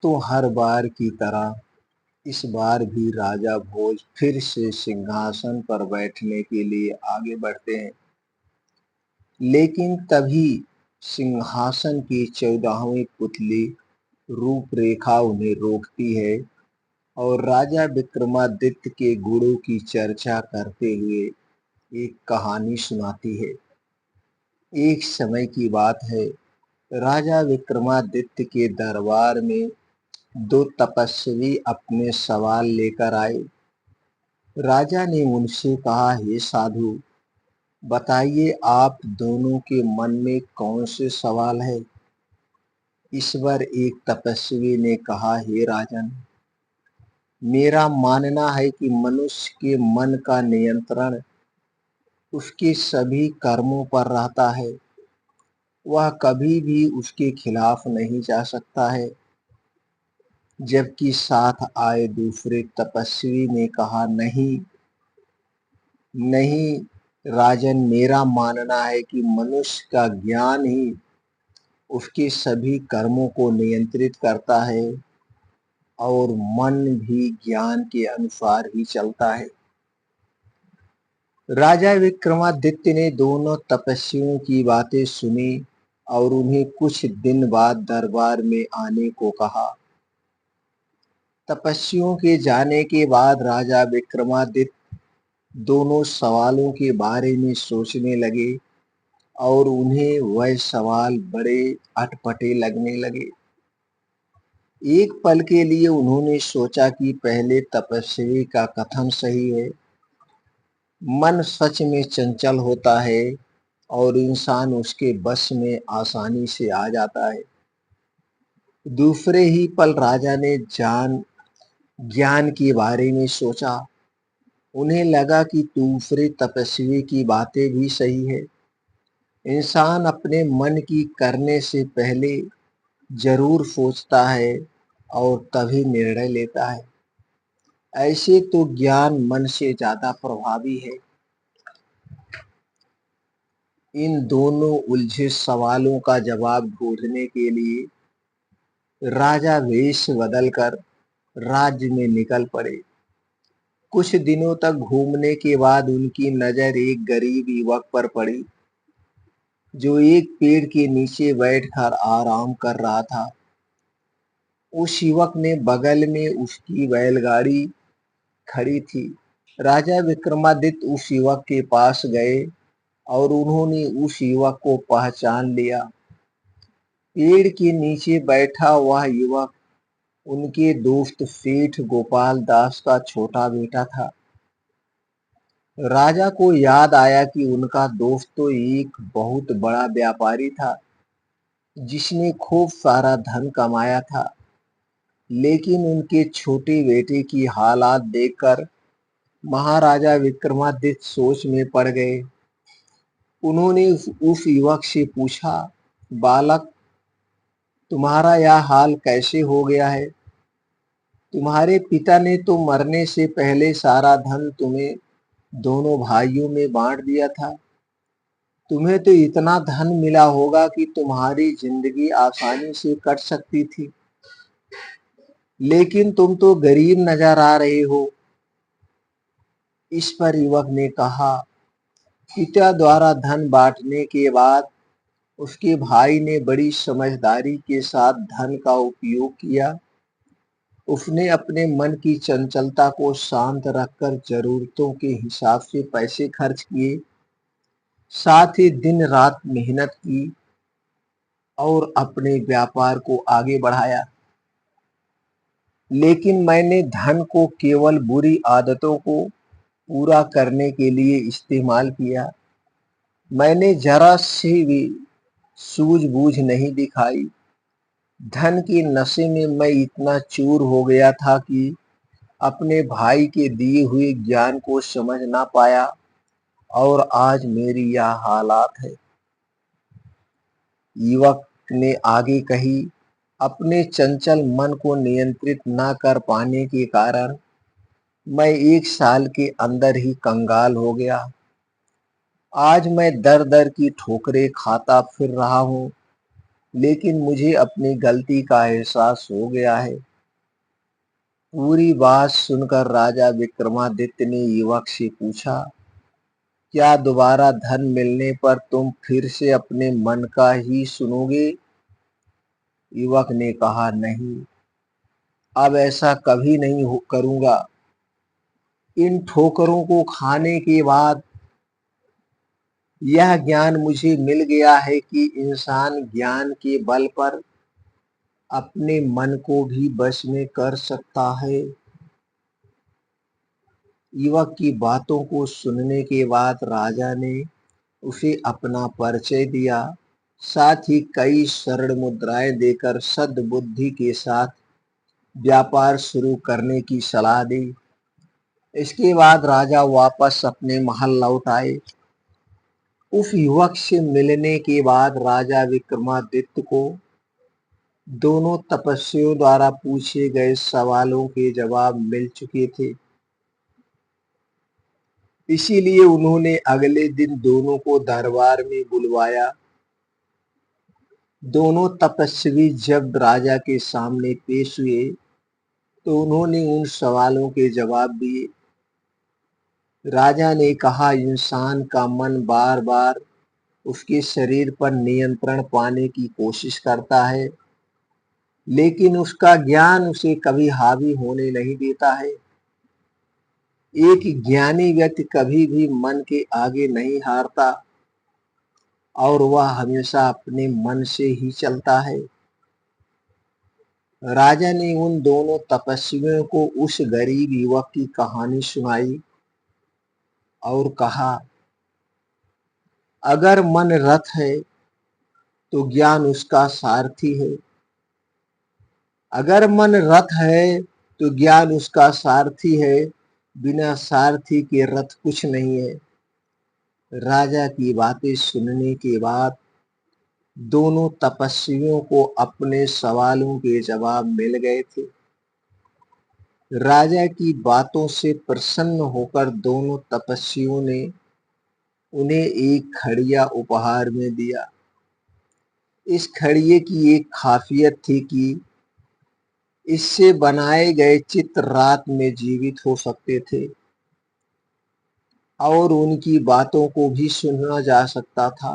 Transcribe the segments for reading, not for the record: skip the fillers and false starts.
तो हर बार की तरह इस बार भी राजा भोज फिर से सिंहासन पर बैठने के लिए आगे बढ़ते हैं। लेकिन तभी सिंहासन की 14वीं पुतली रूपरेखा उन्हें रोकती है और राजा विक्रमादित्य के गुणों की चर्चा करते हुए एक कहानी सुनाती है। एक समय की बात है, राजा विक्रमादित्य के दरबार में दो तपस्वी अपने सवाल लेकर आए। राजा ने उनसे कहा, हे साधु, बताइए आप दोनों के मन में कौन से सवाल है। इस बार एक तपस्वी ने कहा, हे राजन, मेरा मानना है कि मनुष्य के मन का नियंत्रण उसके सभी कर्मों पर रहता है। वह कभी भी उसके खिलाफ नहीं जा सकता है। जबकि साथ आए दूसरे तपस्वी ने कहा, नहीं नहीं राजन, मेरा मानना है कि मनुष्य का ज्ञान ही उसके सभी कर्मों को नियंत्रित करता है और मन भी ज्ञान के अनुसार ही चलता है। राजा विक्रमादित्य ने दोनों तपस्वियों की बातें सुनी और उन्हें कुछ दिन बाद दरबार में आने को कहा। तपस्वियों के जाने के बाद राजा विक्रमादित्य दोनों सवालों के बारे में सोचने लगे और उन्हें वह सवाल बड़े अटपटे लगने लगे। एक पल के लिए उन्होंने सोचा कि पहले तपस्वी का कथन सही है। मन सच में चंचल होता है और इंसान उसके बस में आसानी से आ जाता है। दूसरे ही पल राजा ने ज्ञान के बारे में सोचा। उन्हें लगा कि दूसरे तपस्वी की बातें भी सही है। इंसान अपने मन की करने से पहले जरूर सोचता है और तभी निर्णय लेता है। ऐसे तो ज्ञान मन से ज्यादा प्रभावी है। इन दोनों उलझे सवालों का जवाब ढूंढने के लिए राजा वेश बदलकर राज्य में निकल पड़े। कुछ दिनों तक घूमने के बाद उनकी नजर एक गरीब युवक पर पड़ी जो एक पेड़ के नीचे बैठकर आराम कर रहा था। उस युवक ने बगल में उसकी बैलगाड़ी खड़ी थी। राजा विक्रमादित्य उस युवक के पास गए और उन्होंने उस युवक को पहचान लिया। पेड़ के नीचे बैठा वह युवक उनके दोस्त सेठ गोपाल दास का छोटा बेटा था। राजा को याद आया कि उनका दोस्त तो एक बहुत बड़ा व्यापारी था जिसने खूब सारा धन कमाया था। लेकिन उनके छोटे बेटे की हालात देखकर महाराजा विक्रमादित्य सोच में पड़ गए। उन्होंने उस युवक से पूछा, बालक, तुम्हारा यह हाल कैसे हो गया है। तुम्हारे पिता ने तो मरने से पहले सारा धन तुम्हें दोनों भाइयों में बांट दिया था। तुम्हें तो इतना धन मिला होगा कि तुम्हारी जिंदगी आसानी से कट सकती थी, लेकिन तुम तो गरीब नजर आ रहे हो। इस पर युवक ने कहा, पिता द्वारा धन बांटने के बाद उसके भाई ने बड़ी समझदारी के साथ धन का उपयोग किया। उसने अपने मन की चंचलता को शांत रखकर जरूरतों के हिसाब से पैसे खर्च किए, साथ ही दिन रात मेहनत की और अपने व्यापार को आगे बढ़ाया। लेकिन मैंने धन को केवल बुरी आदतों को पूरा करने के लिए इस्तेमाल किया। मैंने जरा सी भी सूझबूझ नहीं दिखाई। धन के नशे में मैं इतना चूर हो गया था कि अपने भाई के दिए हुए ज्ञान को समझ ना पाया और आज मेरी यह हालात है। युवक ने आगे कही, अपने चंचल मन को नियंत्रित न कर पाने के कारण मैं 1 साल के अंदर ही कंगाल हो गया। आज मैं दर दर की ठोकरें खाता फिर रहा हूँ। लेकिन मुझे अपनी गलती का एहसास हो गया है। पूरी बात सुनकर राजा विक्रमादित्य ने युवक से पूछा, क्या दोबारा धन मिलने पर तुम फिर से अपने मन का ही सुनोगे? युवक ने कहा, नहीं, अब ऐसा कभी नहीं करूंगा। इन ठोकरों को खाने के बाद यह ज्ञान मुझे मिल गया है कि इंसान ज्ञान के बल पर अपने मन को भी वश में कर सकता है। युवक की बातों को सुनने के बाद राजा ने उसे अपना परिचय दिया, साथ ही कई स्वर्ण मुद्राएं देकर सद्बुद्धि के साथ व्यापार शुरू करने की सलाह दी। इसके बाद राजा वापस अपने महल लौट आए। उस युवक से मिलने के बाद राजा विक्रमादित्य को दोनों तपस्वियों द्वारा पूछे गए सवालों के जवाब मिल चुके थे। इसीलिए उन्होंने अगले दिन दोनों को दरबार में बुलवाया। दोनों तपस्वी जब राजा के सामने पेश हुए तो उन्होंने उन सवालों के जवाब दिए। राजा ने कहा, इंसान का मन बार बार उसके शरीर पर नियंत्रण पाने की कोशिश करता है, लेकिन उसका ज्ञान उसे कभी हावी होने नहीं देता है। एक ज्ञानी व्यक्ति कभी भी मन के आगे नहीं हारता और वह हमेशा अपने मन से ही चलता है। राजा ने उन दोनों तपस्वियों को उस गरीब युवक की कहानी सुनाई और कहा, अगर मन रथ है तो ज्ञान उसका सारथी है। अगर मन रथ है तो ज्ञान उसका सारथी है। बिना सारथी के रथ कुछ नहीं है। राजा की बातें सुनने के बाद दोनों तपस्वियों को अपने सवालों के जवाब मिल गए थे। राजा की बातों से प्रसन्न होकर दोनों तपस्वियों ने उन्हें एक खड़िया उपहार में दिया। इस खड़िए की एक खासियत थी कि इससे बनाए गए चित्र रात में जीवित हो सकते थे और उनकी बातों को भी सुना जा सकता था।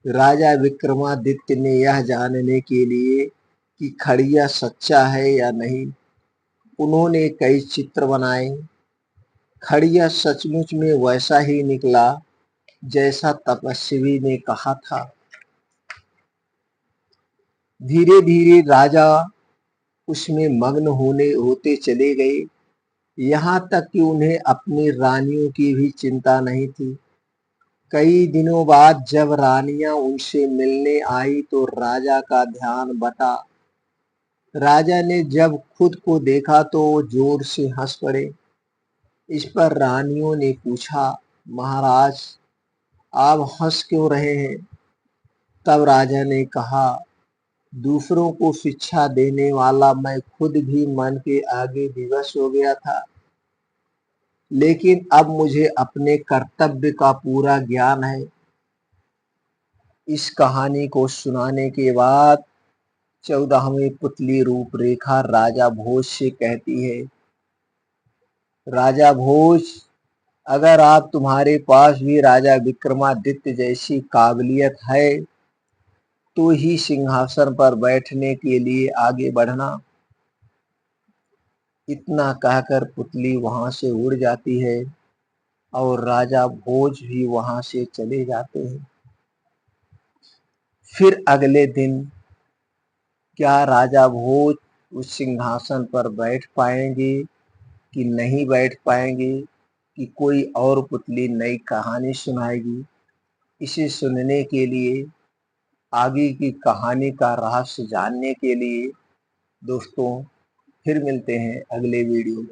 राजा विक्रमादित्य ने यह जानने के लिए कि खड़िया सच्चा है या नहीं, उन्होंने कई चित्र बनाए। खड़िया सचमुच में वैसा ही निकला जैसा तपस्वी ने कहा था। धीरे धीरे राजा उसमें मग्न होते चले गए, यहाँ तक कि उन्हें अपनी रानियों की भी चिंता नहीं थी। कई दिनों बाद जब रानियां उनसे मिलने आई तो राजा का ध्यान बटा। राजा ने जब खुद को देखा तो वो जोर से हंस पड़े। इस पर रानियों ने पूछा, महाराज, आप हंस क्यों रहे हैं? तब राजा ने कहा, दूसरों को शिक्षा देने वाला मैं खुद भी मन के आगे विवश हो गया था, लेकिन अब मुझे अपने कर्तव्य का पूरा ज्ञान है। इस कहानी को सुनाने के बाद 14वीं पुतली रूपरेखा राजा भोज से कहती है, राजा भोज, अगर आप तुम्हारे पास भी राजा विक्रमादित्य जैसी काबिलियत है तो ही सिंहासन पर बैठने के लिए आगे बढ़ना। इतना कहकर पुतली वहां से उड़ जाती है और राजा भोज भी वहां से चले जाते हैं। फिर अगले दिन क्या राजा भोज उस सिंहासन पर बैठ पाएंगे कि नहीं बैठ पाएंगे, कि कोई और पुतली नई कहानी सुनाएगी? इसे सुनने के लिए, आगे की कहानी का रहस्य जानने के लिए दोस्तों फिर मिलते हैं अगले वीडियो में।